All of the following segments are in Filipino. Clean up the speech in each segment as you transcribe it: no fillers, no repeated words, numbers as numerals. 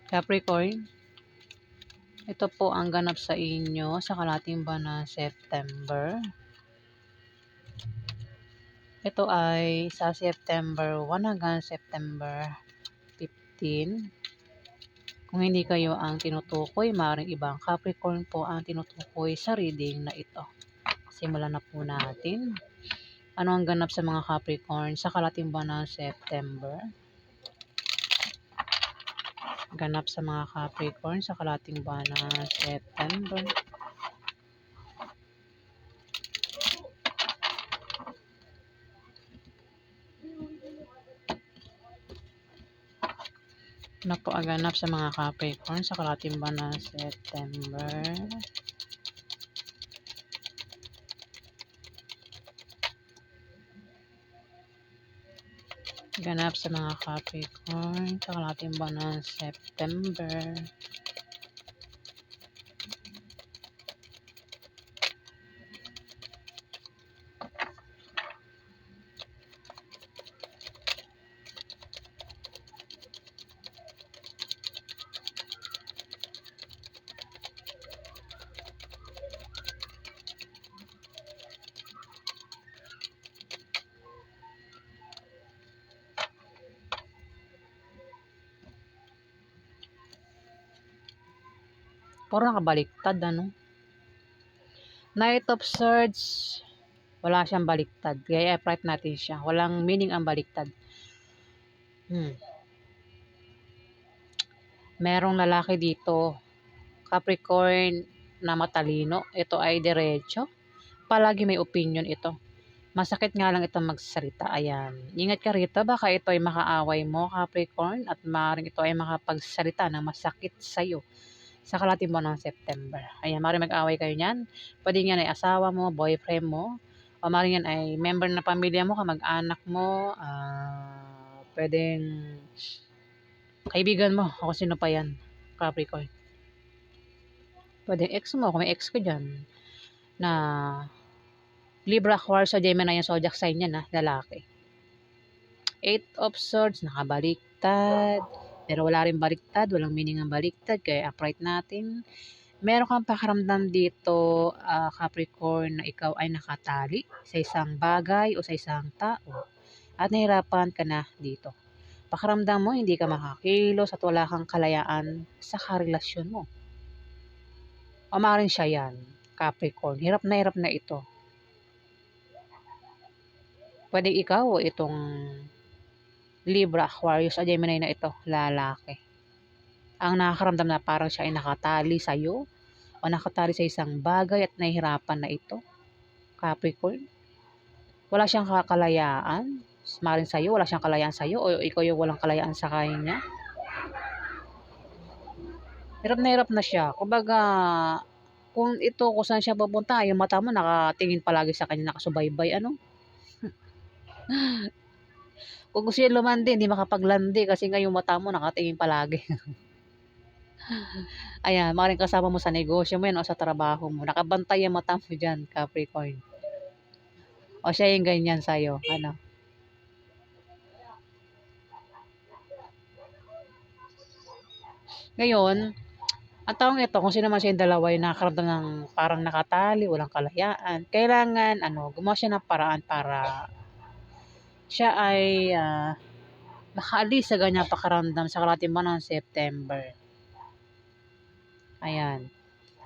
Capricorn, ito po ang ganap sa inyo sa kalahating buwan ng September. Ito ay sa September 1 hanggang September 15. Kung hindi kayo ang tinutukoy, maaaring ibang Capricorn po ang tinutukoy sa reading na ito. Simulan na po natin. Ano ang ganap sa mga Capricorn sa kalahating buwan ng September? Ganap sa mga Capricorn sa kalahating buwan ng September. Ano po ang ganap sa mga Capricorn sa kalahating buwan ng September? Ganap sa mga Capricorn sa kalahating buwan ng September. Puro nakabaliktad, ano? Knight of Swords, wala siyang baliktad. Kaya i-write natin siya. Walang meaning ang baliktad. Merong lalaki dito, Capricorn, na matalino. Ito ay diretso. Palagi may opinion ito. Masakit nga lang ito magsalita. Ayan. Ingat ka rito. Baka ito ay makaaway mo, Capricorn. At maaaring ito ay makapagsalita ng masakit sa'yo sa kalahating buwan ng September. Ayan. Maaaring mag-away kayo niyan. Pwede yan ay asawa mo, boyfriend mo. O maaaring yan ay member na pamilya mo, kamag-anak mo. Pwedeng kaibigan mo. O sino pa yan, Capricorn. Pwedeng ex mo. Kung may ex ka dyan na Libra, Aquarius, o Gemini yung zodiac sign niya na lalaki. 8 of Swords, nakabaliktad. Pero wala rin baliktad, walang meaning ang baliktad, kaya upright natin. Meron kang pakiramdam dito, Capricorn, na ikaw ay nakatali sa isang bagay o sa isang tao. At nahirapan ka na dito. Pakiramdam mo, hindi ka makakilos at wala kang kalayaan sa karelasyon mo. O maaaring siya yan, Capricorn. Hirap na ito. Pwede ikaw o itong Libra, Aquarius, o Gemini na ito, lalaki. Ang nakakaramdam na parang siya ay nakatali sa'yo o nakatali sa isang bagay at nahihirapan na ito, Capricorn. Wala siyang kakalayaan. Maring sa'yo, wala siyang kalayaan sa'yo o ikaw yung walang kalayaan sa kanya. Hirap na siya. Kumbaga, kung saan siya pupunta, yung mata mo nakatingin palagi sa kanya, nakasubaybay, ano? Kung gusto niya lumandi, hindi makapaglandi kasi nga yung mata mo nakatingin palagi. Ayan, maaaring kasama mo sa negosyo mo yan o sa trabaho mo. Nakabantay yung mata mo dyan, Capricorn. O siya yung ganyan sa'yo. Ano? Ngayon, ang taong ito, kung sino man siya yung dalawa yung nakakaramdam ng parang nakatali, walang kalayaan, kailangan, gumawa siya ng paraan para siya ay makaalis sa ganyang pakaramdam sa kalahating buwan ng September. Ayan.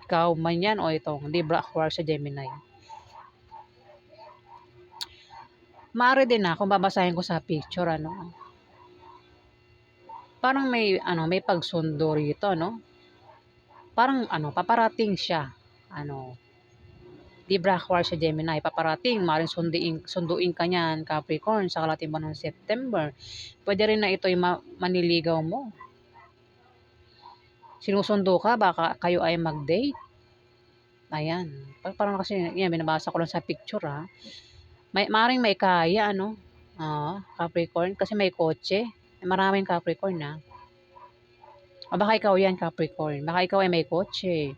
Ikaw man yan o itong Libra, Aquarius, sa Gemini. Maaari din na kung babasahin ko sa picture, parang may pagsundo rito, parang paparating siya, Libra, Aquarius, sa Gemini, paparating, maaaring sunduin ka niyan, Capricorn, sa kalahating buwan ng September. Pwede rin na ito'y maniligaw mo. Sinusundo ka, baka kayo ay mag-date. Ayan. Parang kasi, yan, binabasa ko lang sa picture, Maaaring may kaya, Capricorn, kasi may kotse. Maraming Capricorn, O baka ikaw yan, Capricorn. Baka ikaw ay may kotse.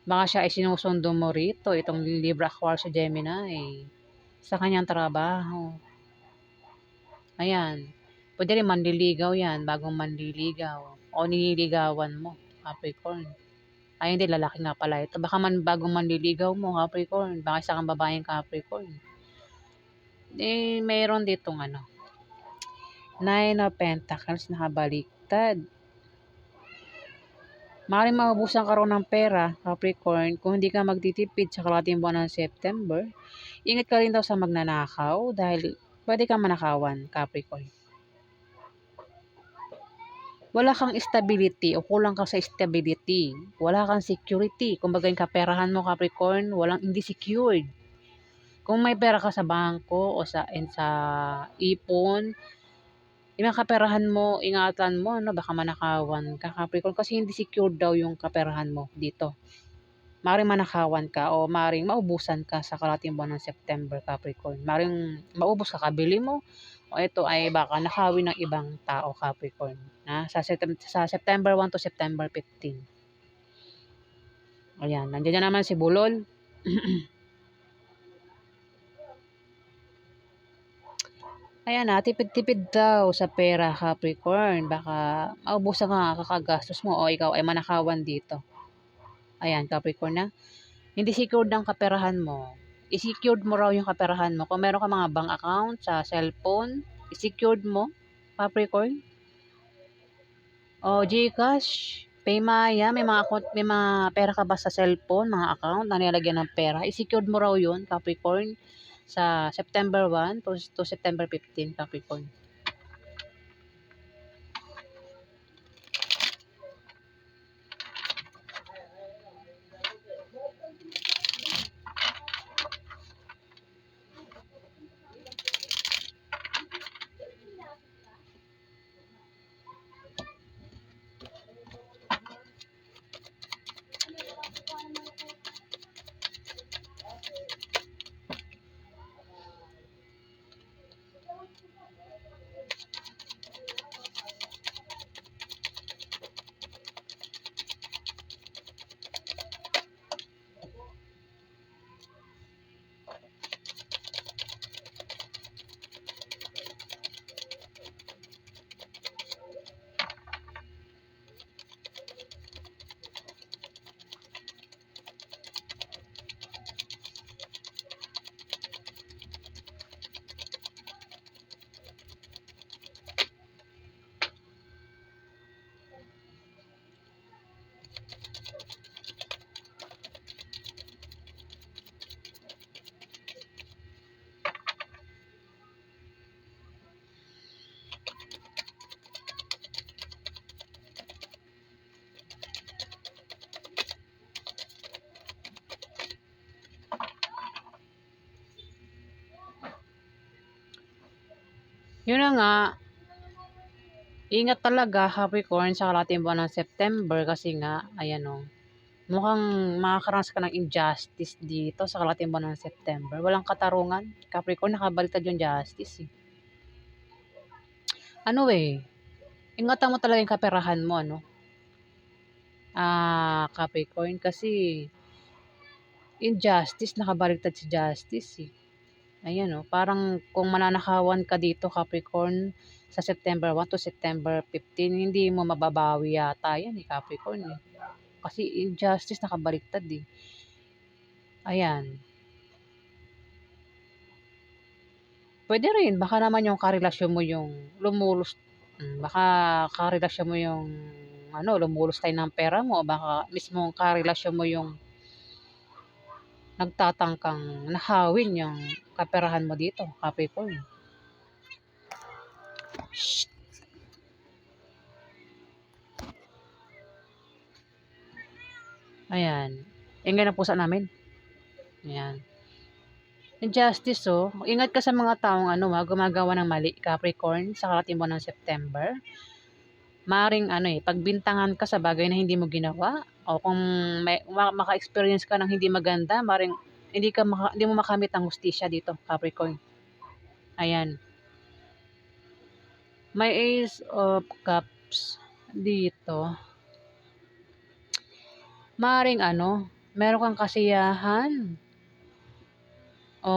Baka siya ay sinusundo mo rito, itong Libra, Aquarius, sa Gemini, sa kanyang trabaho. Ayan. Pwede rin manliligaw yan, bagong manliligaw. o nililigawan mo, Capricorn. Ay hindi, lalaki nga pala ito. Baka man bagong manliligaw mo, Capricorn. Baka isa kang babaeng Capricorn. Mayroon ditong ano, Nine of Pentacles nakabaliktad. Maaaring maubusan ka ng pera, Capricorn, kung hindi ka magtitipid sa kalahating buwan ng September. Ingat ka rin daw sa magnanakaw dahil pwede kang manakawan, Capricorn. Wala kang stability o kulang ka sa stability. Wala kang security. Kumbaga yung kaperahan mo, Capricorn, hindi secured. Kung may pera ka sa bangko o sa ipon, yung kaperahan mo, ingatan mo, no, baka manakawan ka, Capricorn, kasi hindi secure daw yung kaperahan mo dito. Maring manakawan ka o maring maubusan ka sa kalahating buwan ng September, Capricorn. Maring maubos ka, kabili mo, o ito ay baka nakawin ng ibang tao, Capricorn. Sa September 1 to September 15. Ayan, nandiyan na naman si Bulol. Ayan na, tipid-tipid daw sa pera, Capricorn. Baka maubusan ka kakagastos mo o ikaw ay manakawan dito. Ayan, Capricorn na. Hindi secured ang kaperahan mo. I-secured mo raw yung kaperahan mo. Kung meron ka mga bank account sa cellphone, i-secured mo, Capricorn. O GCash, Paymaya, may mga pera ka ba sa cellphone, mga account na nilalagyan ng pera? I-secured mo raw yun, Capricorn, sa September 1 to September 15, Capricorn. Yun na nga, ingat talaga, Capricorn, sa kalahating buwan ng September kasi nga, ayan o, mukhang makakaranas ka ng injustice dito sa kalahating buwan ng September. Walang katarungan, Capricorn, nakabaliktad yung justice eh. Ano eh, ingatan mo talaga yung kaperahan mo, ano? Capricorn, kasi injustice, nakabaliktad si justice eh. Ayan o, parang kung mananakawan ka dito, Capricorn, sa September 1 to September 15, hindi mo mababawi yata yan eh, Capricorn eh. Kasi injustice nakabaliktad eh. Ayan. Pwede rin, baka naman yung karelasyon mo yung baka karelasyon mo yung lumulus tayo ng pera mo, o baka mismo karelasyon mo yung nagtatangkang nahawin yung kaperahan mo dito, Capricorn. Shh. Ayan. Ingay ng pusa namin. Ayan. Injustice ingat ka sa mga taong gumagawa ng mali, Capricorn, sa karating buwan ng September. Maring pagbintangan ka sa bagay na hindi mo ginawa, o kung maka-experience ka ng hindi maganda, maring hindi mo makamit ang hustisya dito, Capricorn. Ayan. May Ace of Cups dito. Maring meron kang kasiyahan o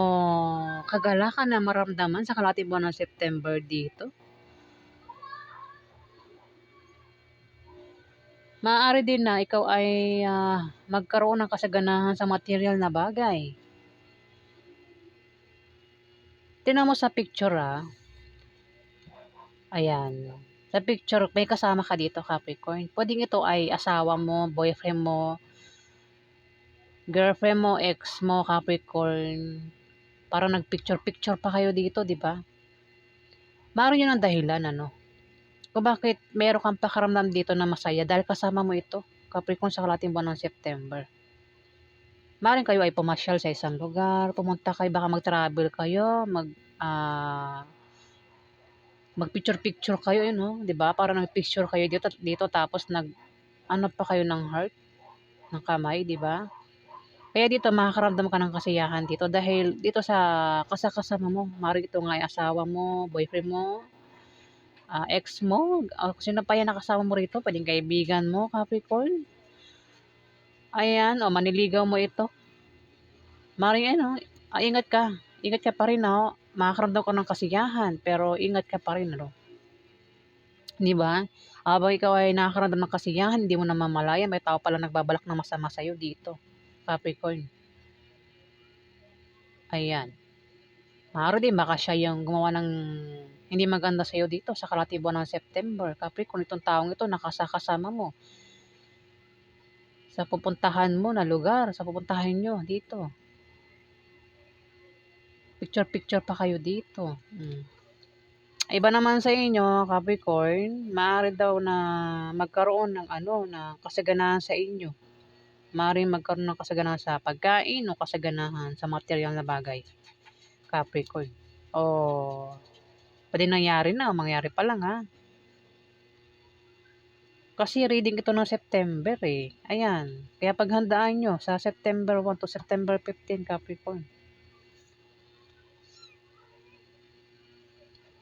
kagalakan na maramdaman sa kalahating buwan ng September dito. Maaari din na ikaw ay magkaroon ng kasaganahan sa material na bagay. Tingnan mo sa picture ayan. Sa picture may kasama ka dito Capricorn. Puwedeng ito ay asawa mo, boyfriend mo, girlfriend mo, ex mo Capricorn. Parang nag-picture-picture pa kayo dito, 'di ba? Maaari 'yun ang dahilan ano, kung bakit meron kang pakiramdam dito na masaya dahil kasama mo ito, Capricorn, sa kalahating buwan ng September. Maaaring kayo ay pumasyal sa isang lugar, pumunta kayo, baka mag-travel kayo, mag-picture-picture kayo, 'di ba? Parang nag-picture kayo dito tapos nag-ano pa kayo ng heart, ng kamay, 'di ba? Kaya dito makakaramdam ka ng kasiyahan dito dahil dito sa kasama mo, maaaring ito nga ay asawa mo, boyfriend mo, ex mo, kung sino pa 'yan na kasama mo rito, puwedeng kaibigan mo, Capricorn. Ayan, o manliligaw mo ito. Maaaring ingat ka pa rin, makakaramdam ka ng kasiyahan, pero ingat ka pa rin, 'di ba? Habang ikaw ay nakakaramdam ng kasiyahan, hindi mo namamalayan may tao palang nagbabalak ng masama sa'yo dito, Capricorn. Ayan. Maaari din baka siya yung gumawa ng hindi maganda sa'yo dito sa kalahating buwan ng September, Capricorn, itong taong ito kasama mo sa pupuntahan mo na lugar, sa pupuntahan niyo dito. Picture-picture pa kayo dito. Iba naman sa inyo, Capricorn, maaari daw na magkaroon ng ng kasaganahan sa inyo. Maaaring magkaroon ng kasaganahan sa pagkain o kasaganahan sa material na bagay, Capricorn. O puwedeng nangyari na o mangyari pa lang, Kasi reading ito ng September, Ayan, kaya paghandaan niyo sa September 1 to September 15, Capricorn.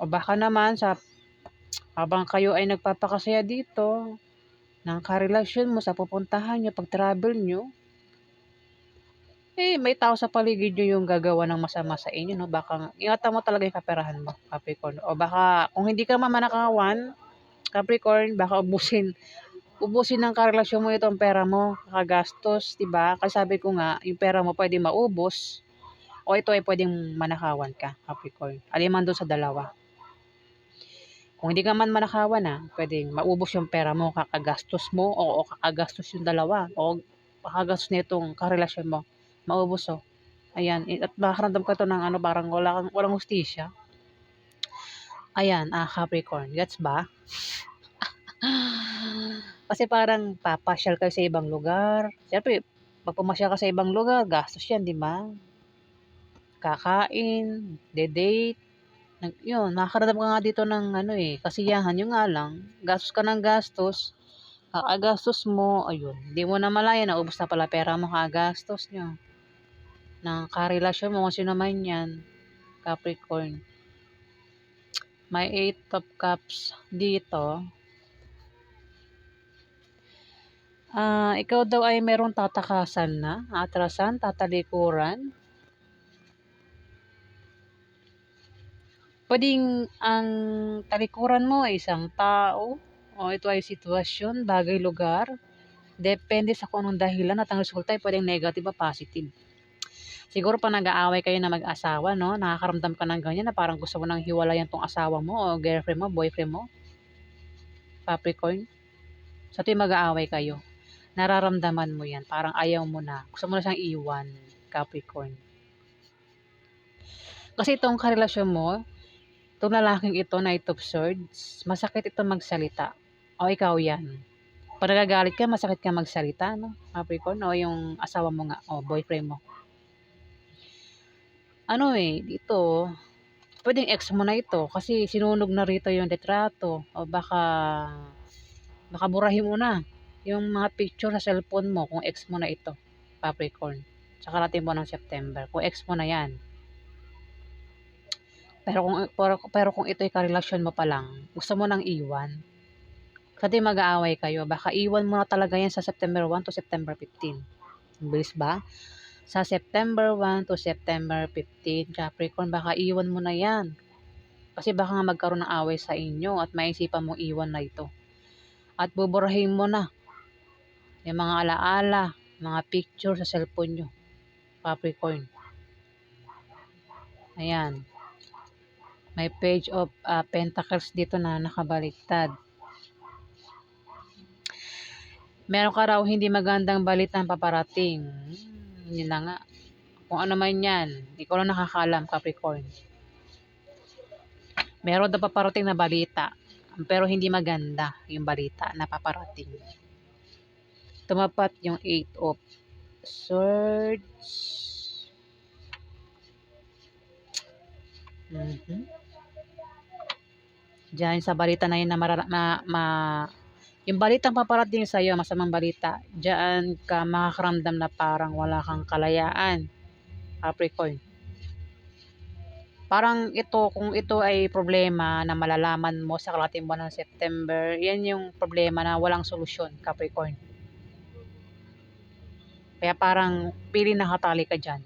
O baka naman habang kayo ay nagpapakasaya dito ng karelasyon mo sa pupuntahan niyo, pag-travel niyo, may tao sa paligid niyo yung gagawa ng masama sa inyo, 'no? Baka ingatan mo talaga yung kaperahan mo, Capricorn. O baka kung hindi ka man manakawan, Capricorn, baka ubusin ng karelasyon mo itong pera mo, kakagastos, 'di ba? Kasi sabi ko nga, yung pera mo puwedeng maubos o ito ay puwedeng manakawan ka, Capricorn. Alin man dun sa dalawa. Kung hindi ka man manakawan, puwedeng maubos yung pera mo, kakagastos mo o kakagastos yung dalawa o kakagastos nitong karelasyon mo, maubos, Ayan, at makakaramdam ka 'to ng parang walang hustisya. Ayan, Capricorn, gets ba? Kasi parang papasyal kayo sa ibang lugar, siyempre 'pag pumasyal ka sa ibang lugar gastos 'yan, 'di ba? Kakain, de-date, 'yun makakaramdam ka nga dito ng kasiyahan, 'yun nga lang gastos ka ng gastos, kakagastos mo, ayun, 'di mo namalayan naubos na pala pera mo kakagastos niyo ng karelasyon mo kung sino man 'yan, Capricorn. May 8 of Cups dito. Ikaw daw ay merong tatakasan na, atrasan, tatalikuran. Puwedeng ang talikuran mo ay isang tao o ito ay sitwasyon, bagay, lugar. Depende sa kung anong dahilan at ang resulta ay puwedeng negative o positive. Siguro 'pag nag-aaway kayo na mag-asawa, 'no, nakakaramdam ka ng ganyan na parang gusto mo ng hiwalayan 'tong asawa mo o girlfriend mo, boyfriend mo, Capricorn. Sa tuwing mag-aaway kayo, nararamdaman mo 'yan, parang ayaw mo na, gusto mo na siyang iwan, Capricorn. Kasi itong karelasyon mo, itong lalaking ito, Knight of Swords, masakit ito magsalita. O ikaw 'yan. 'Pag nagagalit ka, masakit ka magsalita, 'no, Capricorn, o yung asawa mo nga o boyfriend mo. Dito, puwedeng ex mo na ito kasi sinunog na rito yung litrato o baka burahin mo na yung mga picture sa cellphone mo kung ex mo na ito, Capricorn. Sa karating buwan ng September, kung ex mo na 'yan. Pero kung ito'y karelasyon mo pa lang, gusto mo nang iwan, kasi mag-aaway kayo, baka iwan mo na talaga 'yan sa September 1 to September 15. Ang bilis ba? Sa September 1 to September 15, Capricorn, baka iwan mo na 'yan. Kasi baka nga magkaroon ng away sa inyo at maisipan mong iwan na ito. At buburahin mo na Yung mga alaala, mga picture sa cellphone nyo, Capricorn. Ayan. May page of pentacles dito na nakabaliktad. Meron ka raw hindi magandang balitang paparating. Yun na nga. Kung ano man yan, ikaw lang nakakaalam, Capricorn. Meron daw paparating na balita, pero hindi maganda yung balita na paparating. Tumapat yung 8 of Swords. Diyan sa balita na yun na yung balitang paparating sa iyo, masamang balita, diyan ka makakaramdam na parang wala kang kalayaan, Capricorn. Parang ito, kung ito ay problema na malalaman mo sa kalahating buwan ng September, yan yung problema na walang solusyon, Capricorn. Kaya parang piling nakatali ka dyan.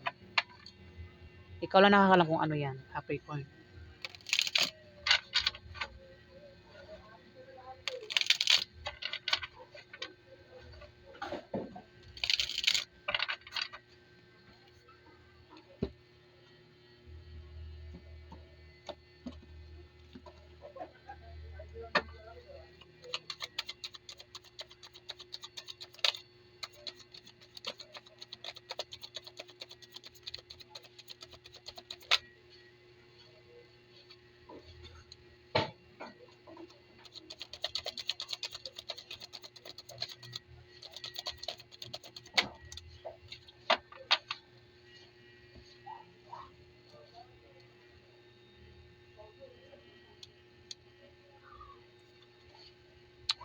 Ikaw lang nakakalam kung ano yan, Capricorn.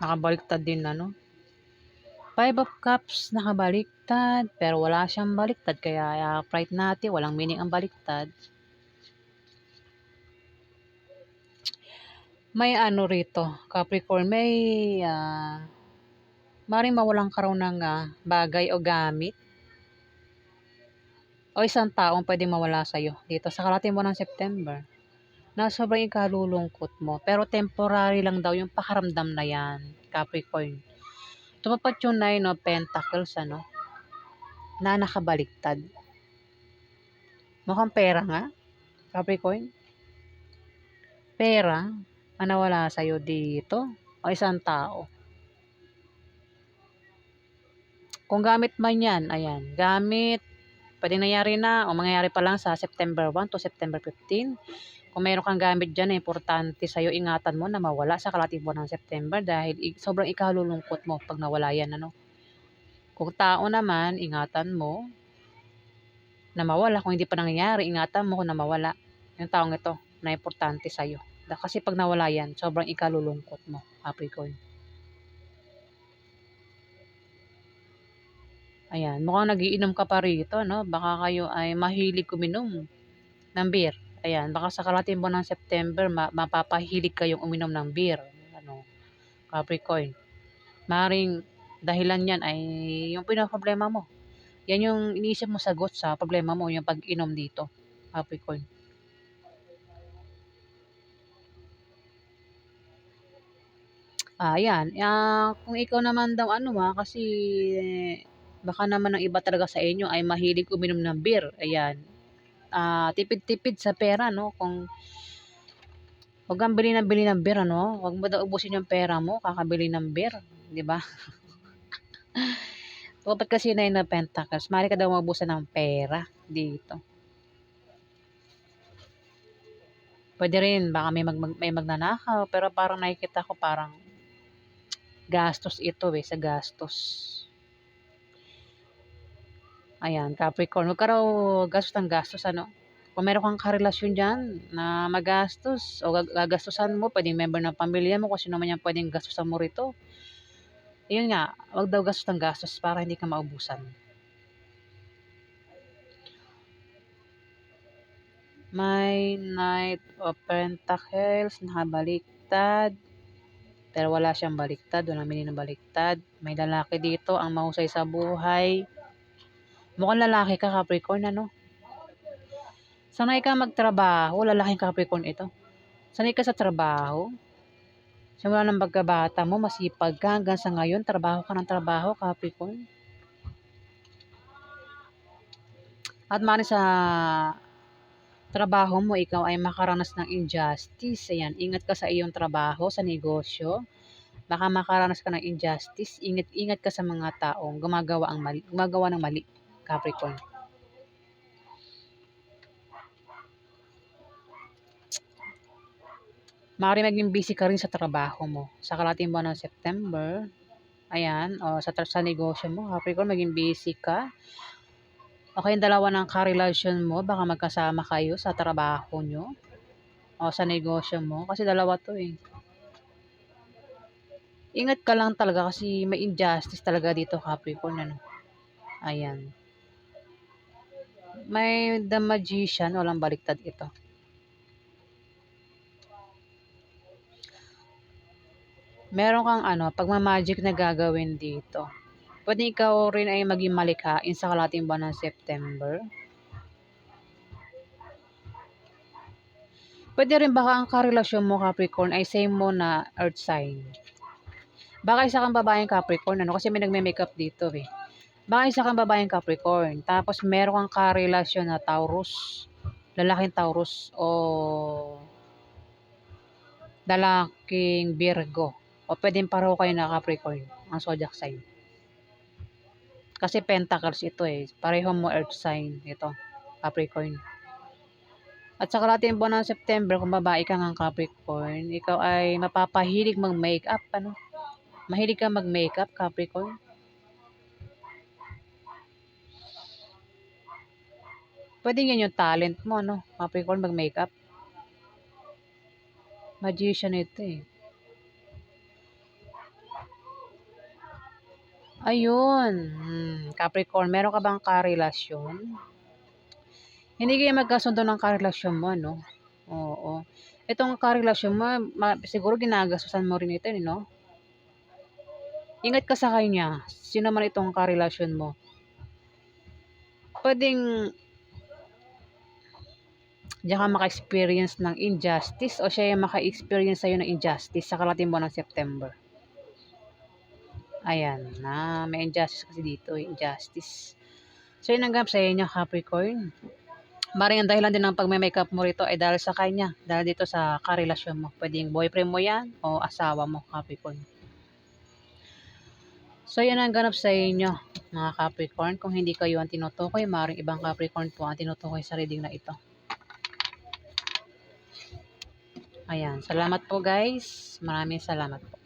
Nakabaliktad din ano. 5 of Cups nakabaliktad, pero wala siyang baliktad, kaya upright natin, walang meaning ang baliktad. May ano rito, Capricorn, may maring mawalan ka raw ng bagay o gamit o isang taong pwedeng mawala sa'yo dito sa kalahating buwan ng September na sobrang ikalulungkot mo. Pero temporary lang daw yung pakaramdam na yan, Capricorn. Tumapat yung 9 of Pentacles, ano, na nakabaliktad. Mukhang pera nga, Capricorn. Pera ang nawala sa'yo dito o isang tao. Kung gamit man yan, ayan, gamit, pwedeng nangyari na o mangyayari pa lang sa September 1 to September 15. Kung mayroon kang gamit dyan, importante sa'yo, ingatan mo na mawala sa kalahating buwan ng September dahil sobrang ikalulungkot mo pag nawala yan, ano. Kung tao naman, ingatan mo na mawala. Kung hindi pa nangyayari, ingatan mo kung na mawala yung taong ito na importante sa'yo. Kasi pag nawala yan, sobrang ikalulungkot mo, Capricorn. Ayan, mukhang nagiinom ka pa rito, no? Baka kayo ay mahilig uminom ng beer. Ayan, baka sa kalahating buwan ng September, mapapahilig kayong uminom ng beer. Ano, Capricorn. Maring dahilan yan ay yung problema mo. Yan yung iniisip mo sagot sa problema mo, yung pag-inom dito, Capricorn. Ayan, kung ikaw naman daw ano kasi baka naman ang iba talaga sa inyo ay mahilig uminom ng beer. Ayan. Tipid-tipid sa pera, no? Kung huwag kang bili ng beer, ano? Huwag mo daw ubusin yung pera mo, kakabili ng beer, 'di ba? Dapat kasi 9 of Pentacles, maaari ka daw maubusan ng pera dito. Pwede rin, baka may magnanakaw, pero parang nakikita ko parang gastos ito sa gastos. Ayan, Capricorn, huwag ka raw gastos ng gastos, ano? Kung meron kang karelasyon dyan na magastos o gagastusan mo, pwedeng member ng pamilya mo, kung sino man yan pwedeng gastusan mo rito. Yun nga, huwag daw gastos ng gastos para hindi ka maubusan. May Knight of Pentacles, nakabaliktad. Pero wala siyang baliktad, walang meaning ng baliktad. May lalaki dito, ang mahusay sa buhay. Mukhang lalaki ka, Capricorn, ano? Sanay ka magtrabaho, lalaking Capricorn ito. Sanay ka sa trabaho. Simula ng pagkabata mo, masipag ka hanggang sa ngayon, trabaho ka ng trabaho, Capricorn. At mali sa trabaho mo, ikaw ay makaranas ng injustice. Ayan, ingat ka sa iyong trabaho, sa negosyo. Baka makaranas ka ng injustice. Ingat ka sa mga taong gumagawa ng mali, Capricorn. Maaaring maging busy ka rin sa trabaho mo. Sa kalahating buwan ng September, ayan, o sa negosyo mo, Capricorn, maging busy ka. O kayong dalawa ng karelasyon mo, baka magkasama kayo sa trabaho nyo o sa negosyo mo. Kasi dalawa to eh. Ingat ka lang talaga kasi may injustice talaga dito, Capricorn. Ano? Ayan. May The Magician, walang baliktad ito. Meron kang pagmamagic na gagawin dito. Pwede ikaw rin ay maging malikhain sa kalahating buwan ng September. Pwede rin baka ang karelasyon mo, Capricorn, ay same mo na earth sign. Baka isa kang babaeng Capricorn, kasi may nagme-makeup dito eh. Baka isa kang babaeng Capricorn, tapos meron kang karelasyon na Taurus, lalaking Taurus o lalaking Virgo. O pwedeng pareho kayo na Capricorn, ang zodiac sign. Kasi pentacles ito eh. Pareho mo earth sign ito, Capricorn. At sa kalahating buwan ng September, kung babae ka ng Capricorn, ikaw ay mapapahilig mag-makeup, Mahilig ka mag-makeup, Capricorn? Pwede yan yung talent mo, Capricorn, mag-makeup. Magician ito eh. Ayun. Capricorn, meron ka bang karelasyon? Hindi kayo magkasundo ng karelasyon mo, no? Oo. Itong karelasyon mo, siguro ginagastusan mo rin ito, no? Ingat ka sa kanya. Sino man itong karelasyon mo. Pwedeng diyan ka maka-experience ng injustice o siya yung maka-experience sa'yo ng injustice sa kalahating buwan ng September. Ayan, may injustice kasi dito, injustice. So, yun ang ganap sa inyo, Capricorn. Maring ang dahilan din ng pagme-makeup mo rito ay dahil sa kanya, dahil dito sa karelasyon mo. Pwedeng boyfriend mo yan o asawa mo, Capricorn. So, yun ang ganap sa inyo, mga Capricorn. Kung hindi kayo ang tinutukoy, maring ibang Capricorn po ang tinutukoy sa reading na ito. Ayan, salamat po guys. Maraming salamat po.